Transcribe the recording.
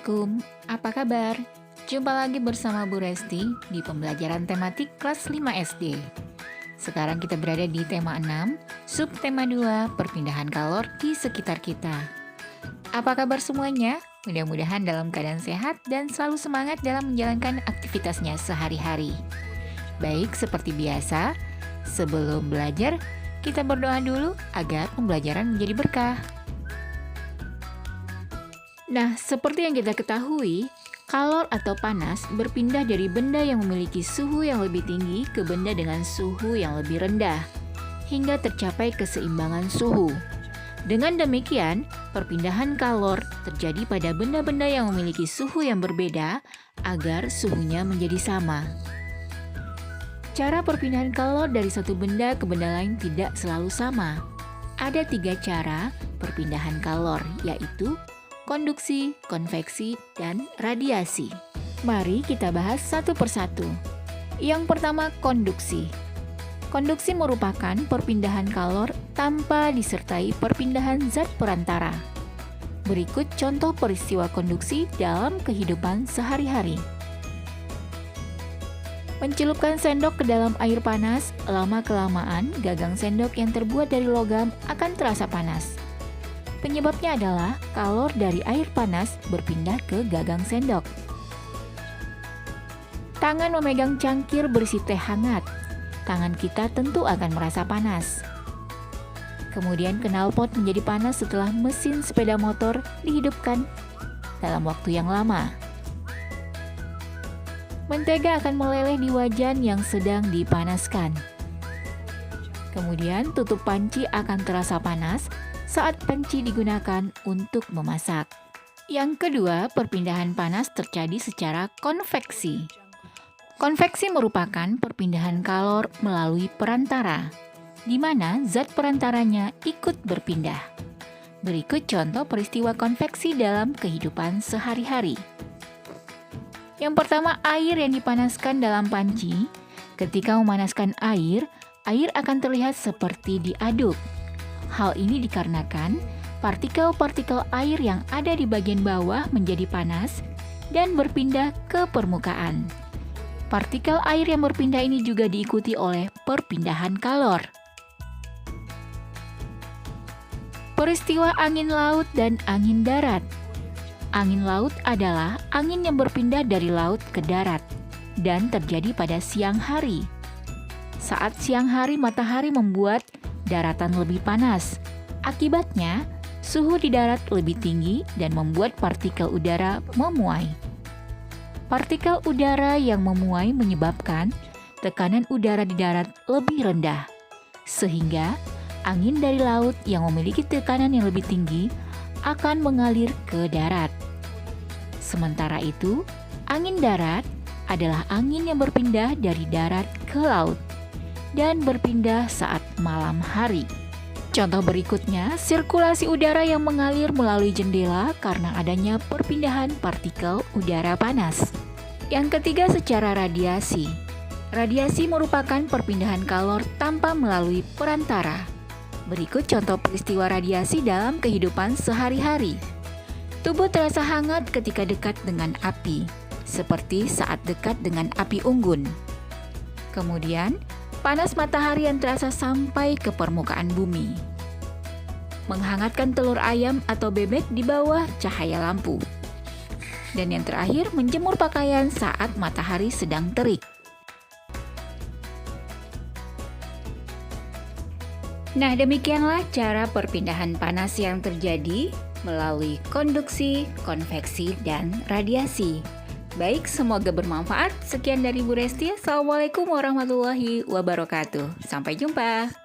Assalamualaikum, apa kabar? Jumpa lagi bersama Bu Resti di pembelajaran tematik kelas 5 SD. Sekarang kita berada di tema 6, subtema 2, perpindahan kalor di sekitar kita. Apa kabar semuanya? Mudah-mudahan dalam keadaan sehat dan selalu semangat dalam menjalankan aktivitasnya sehari-hari. Baik, seperti biasa, sebelum belajar, kita berdoa dulu agar pembelajaran menjadi berkah. Nah, seperti yang kita ketahui, kalor atau panas berpindah dari benda yang memiliki suhu yang lebih tinggi ke benda dengan suhu yang lebih rendah, hingga tercapai keseimbangan suhu. Dengan demikian, perpindahan kalor terjadi pada benda-benda yang memiliki suhu yang berbeda agar suhunya menjadi sama. Cara perpindahan kalor dari satu benda ke benda lain tidak selalu sama. Ada 3 cara perpindahan kalor, yaitu konduksi, konveksi, dan radiasi. Mari kita bahas satu persatu. Yang pertama, konduksi. Konduksi merupakan perpindahan kalor tanpa disertai perpindahan zat perantara. Berikut contoh peristiwa konduksi dalam kehidupan sehari-hari. Mencelupkan sendok ke dalam air panas, lama-kelamaan gagang sendok yang terbuat dari logam akan terasa panas. Penyebabnya adalah kalor dari air panas berpindah ke gagang sendok. Tangan memegang cangkir berisi teh hangat. Tangan kita tentu akan merasa panas. Kemudian knalpot menjadi panas setelah mesin sepeda motor dihidupkan dalam waktu yang lama. Mentega akan meleleh di wajan yang sedang dipanaskan. Kemudian tutup panci akan terasa panas saat panci digunakan untuk memasak. Yang kedua, perpindahan panas terjadi secara konveksi. Konveksi merupakan perpindahan kalor melalui perantara, di mana zat perantaranya ikut berpindah. Berikut contoh peristiwa konveksi dalam kehidupan sehari-hari. Yang pertama, air yang dipanaskan dalam panci. Ketika memanaskan air, air akan terlihat seperti diaduk. Hal ini dikarenakan partikel-partikel air yang ada di bagian bawah menjadi panas dan berpindah ke permukaan. Partikel air yang berpindah ini juga diikuti oleh perpindahan kalor. Peristiwa angin laut dan angin darat. Angin laut adalah angin yang berpindah dari laut ke darat dan terjadi pada siang hari. Saat siang hari, matahari membuat daratan lebih panas. Akibatnya, suhu di darat lebih tinggi dan membuat partikel udara memuai. Partikel udara yang memuai menyebabkan tekanan udara di darat lebih rendah, sehingga angin dari laut yang memiliki tekanan yang lebih tinggi akan mengalir ke darat. Sementara itu, angin darat adalah angin yang berpindah dari darat ke laut dan berpindah saat malam hari. Contoh berikutnya, sirkulasi udara yang mengalir melalui jendela karena adanya perpindahan partikel udara panas. Yang ketiga, secara radiasi. Radiasi merupakan perpindahan kalor tanpa melalui perantara. Berikut contoh peristiwa radiasi dalam kehidupan sehari-hari. Tubuh terasa hangat ketika dekat dengan api, seperti saat dekat dengan api unggun. Kemudian, panas matahari yang terasa sampai ke permukaan bumi. Menghangatkan telur ayam atau bebek di bawah cahaya lampu. Dan yang terakhir, menjemur pakaian saat matahari sedang terik. Nah, demikianlah cara perpindahan panas yang terjadi melalui konduksi, konveksi, dan radiasi. Baik, semoga bermanfaat. Sekian dari Bu Resti. Assalamualaikum warahmatullahi wabarakatuh. Sampai jumpa.